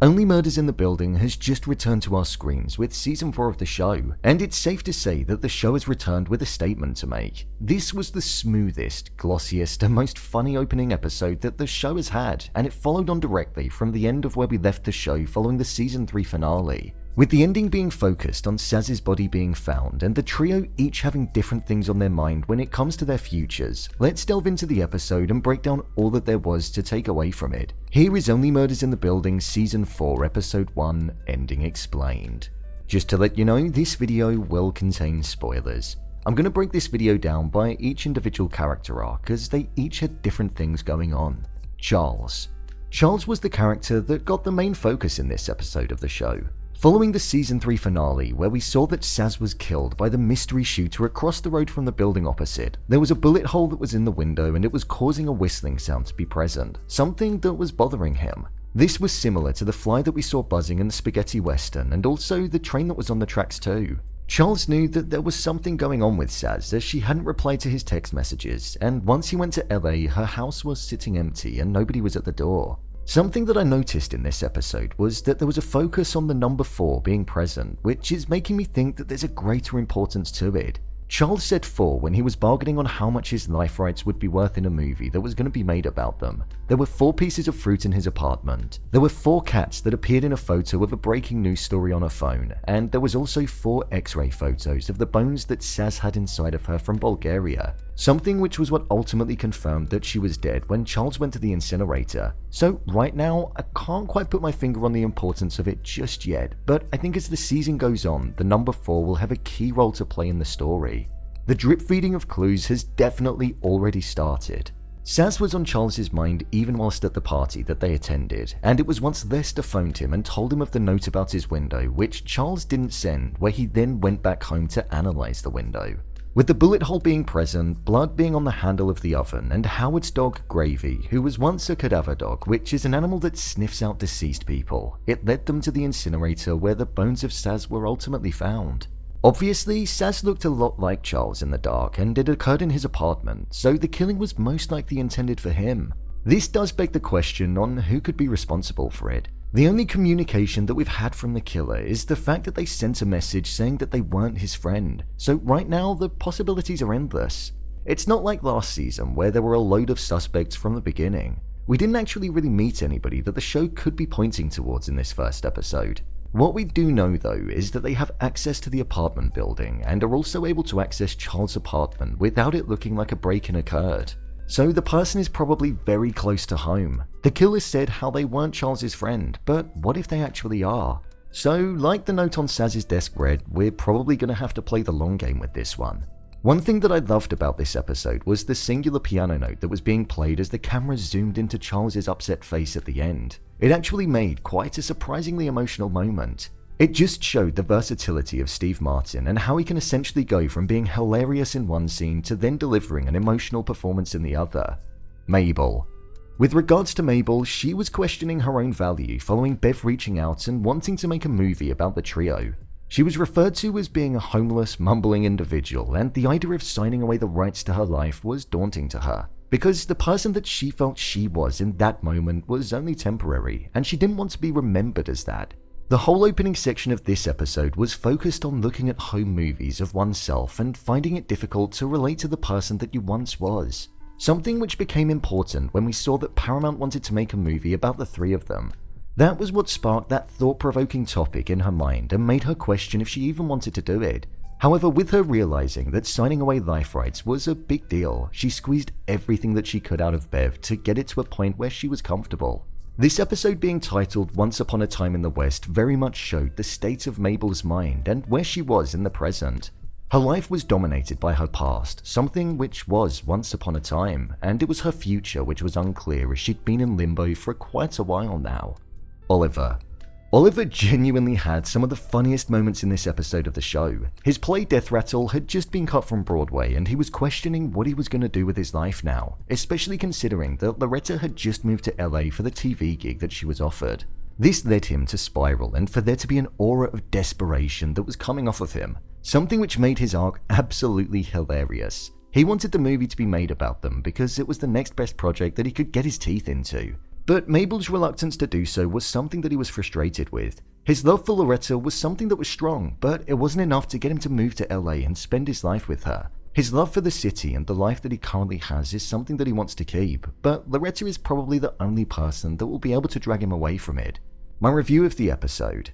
Only Murders in the Building has just returned to our screens with season 4 of the show, and it's safe to say that the show has returned with a statement to make. This was the smoothest, glossiest, and most funny opening episode that the show has had, and it followed on directly from the end of where we left the show following the season 3 finale. With the ending being focused on Sazz's body being found and the trio each having different things on their mind when it comes to their futures, let's delve into the episode and break down all that there was to take away from it. Here is Only Murders in the Building Season 4 Episode 1 Ending Explained. Just to let you know, this video will contain spoilers. I'm going to break this video down by each individual character arc as they each had different things going on. Charles. Charles was the character that got the main focus in this episode of the show. Following the season 3 finale, where we saw that Sazz was killed by the mystery shooter across the road from the building opposite, there was a bullet hole that was in the window and it was causing a whistling sound to be present, something that was bothering him. This was similar to the fly that we saw buzzing in the spaghetti western and also the train that was on the tracks too. Charles knew that there was something going on with Sazz as she hadn't replied to his text messages, and once he went to LA, her house was sitting empty and nobody was at the door. Something that I noticed in this episode was that there was a focus on the number 4 being present, which is making me think that there's a greater importance to it. Charles said 4 when he was bargaining on how much his life rights would be worth in a movie that was going to be made about them. There were 4 pieces of fruit in his apartment. There were 4 cats that appeared in a photo of a breaking news story on her phone, and there was also 4 X-ray photos of the bones that Sazz had inside of her from Bulgaria. Something which was what ultimately confirmed that she was dead when Charles went to the incinerator. So right now, I can't quite put my finger on the importance of it just yet, but I think as the season goes on, the number 4 will have a key role to play in the story. The drip feeding of clues has definitely already started. Sazz was on Charles's mind even whilst at the party that they attended, and it was once Lester phoned him and told him of the note about his window, which Charles didn't send, where he then went back home to analyze the window. With the bullet hole being present, blood being on the handle of the oven, and Howard's dog Gravy, who was once a cadaver dog, which is an animal that sniffs out deceased people, it led them to the incinerator where the bones of Sazz were ultimately found. Obviously, Sazz looked a lot like Charles in the dark, and it occurred in his apartment, so the killing was most likely intended for him. This does beg the question on who could be responsible for it. The only communication that we've had from the killer is the fact that they sent a message saying that they weren't his friend, so right now the possibilities are endless. It's not like last season where there were a load of suspects from the beginning. We didn't actually really meet anybody that the show could be pointing towards in this first episode. What we do know though is that they have access to the apartment building and are also able to access Charles' apartment without it looking like a break-in occurred. So the person is probably very close to home. The killer said how they weren't Charles' friend, but what if they actually are? So, like the note on Sazz's desk read, we're probably going to have to play the long game with this one. One thing that I loved about this episode was the singular piano note that was being played as the camera zoomed into Charles' upset face at the end. It actually made quite a surprisingly emotional moment. It just showed the versatility of Steve Martin and how he can essentially go from being hilarious in one scene to then delivering an emotional performance in the other. Mabel. With regards to Mabel, she was questioning her own value following Bev reaching out and wanting to make a movie about the trio. She was referred to as being a homeless, mumbling individual, and the idea of signing away the rights to her life was daunting to her, because the person that she felt she was in that moment was only temporary, and she didn't want to be remembered as that. The whole opening section of this episode was focused on looking at home movies of oneself and finding it difficult to relate to the person that you once was. Something which became important when we saw that Paramount wanted to make a movie about the 3 of them. That was what sparked that thought-provoking topic in her mind and made her question if she even wanted to do it. However, with her realizing that signing away life rights was a big deal, she squeezed everything that she could out of Bev to get it to a point where she was comfortable. This episode being titled Once Upon a Time in the West very much showed the state of Mabel's mind and where she was in the present. Her life was dominated by her past, something which was once upon a time, and it was her future which was unclear as she'd been in limbo for quite a while now. Oliver. Oliver genuinely had some of the funniest moments in this episode of the show. His play Death Rattle had just been cut from Broadway and he was questioning what he was going to do with his life now, especially considering that Loretta had just moved to LA for the TV gig that she was offered. This led him to spiral and for there to be an aura of desperation that was coming off of him, something which made his arc absolutely hilarious. He wanted the movie to be made about them because it was the next best project that he could get his teeth into. But Mabel's reluctance to do so was something that he was frustrated with. His love for Loretta was something that was strong, but it wasn't enough to get him to move to LA and spend his life with her. His love for the city and the life that he currently has is something that he wants to keep, but Loretta is probably the only person that will be able to drag him away from it. My review of the episode.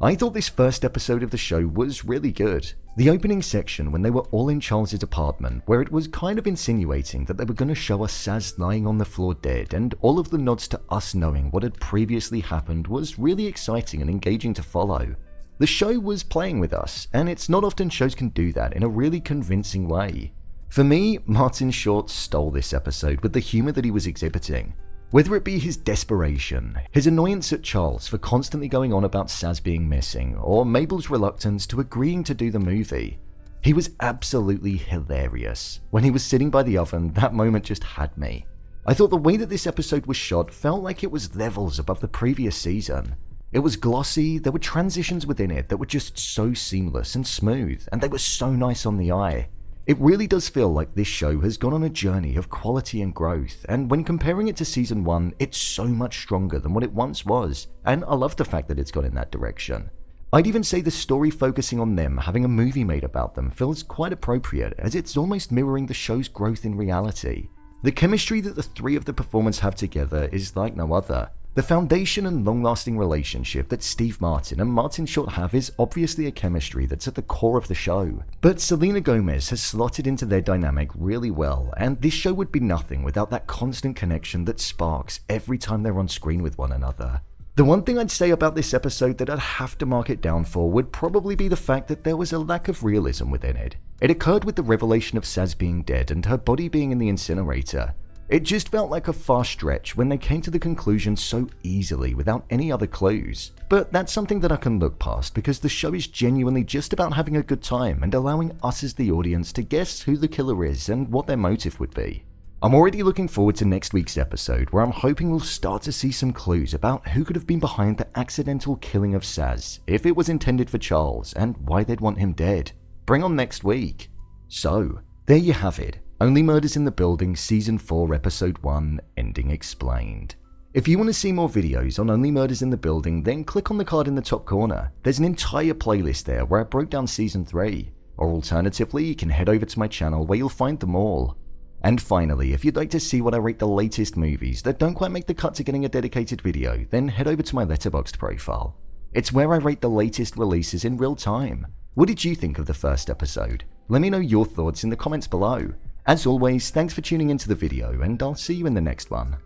I thought this first episode of the show was really good. The opening section when they were all in Charles's apartment, where it was kind of insinuating that they were going to show us Sazz lying on the floor dead, and all of the nods to us knowing what had previously happened was really exciting and engaging to follow. The show was playing with us, and it's not often shows can do that in a really convincing way. For me, Martin Short stole this episode with the humor that he was exhibiting. Whether it be his desperation, his annoyance at Charles for constantly going on about Sazz being missing, or Mabel's reluctance to agreeing to do the movie, he was absolutely hilarious. When he was sitting by the oven, that moment just had me. I thought the way that this episode was shot felt like it was levels above the previous season. It was glossy, there were transitions within it that were just so seamless and smooth, and they were so nice on the eye. It really does feel like this show has gone on a journey of quality and growth, and when comparing it to season 1, it's so much stronger than what it once was, and I love the fact that it's gone in that direction. I'd even say the story focusing on them having a movie made about them feels quite appropriate, as it's almost mirroring the show's growth in reality. The chemistry that the three of the performers have together is like no other. The foundation and long-lasting relationship that Steve Martin and Martin Short have is obviously a chemistry that's at the core of the show, but Selena Gomez has slotted into their dynamic really well, and this show would be nothing without that constant connection that sparks every time they're on screen with one another. The one thing I'd say about this episode that I'd have to mark it down for would probably be the fact that there was a lack of realism within it. It occurred with the revelation of Sazz being dead and her body being in the incinerator. It just felt like a far stretch when they came to the conclusion so easily without any other clues. But that's something that I can look past because the show is genuinely just about having a good time and allowing us as the audience to guess who the killer is and what their motive would be. I'm already looking forward to next week's episode where I'm hoping we'll start to see some clues about who could have been behind the accidental killing of Sazz, if it was intended for Charles, and why they'd want him dead. Bring on next week. So, there you have it. Only Murders in the Building Season 4 Episode 1 Ending Explained. If you want to see more videos on Only Murders in the Building, then click on the card in the top corner. There's an entire playlist there where I broke down Season 3. Or alternatively, you can head over to my channel where you'll find them all. And finally, if you'd like to see what I rate the latest movies that don't quite make the cut to getting a dedicated video, then head over to my Letterboxd profile. It's where I rate the latest releases in real time. What did you think of the first episode? Let me know your thoughts in the comments below. As always, thanks for tuning into the video, and I'll see you in the next one.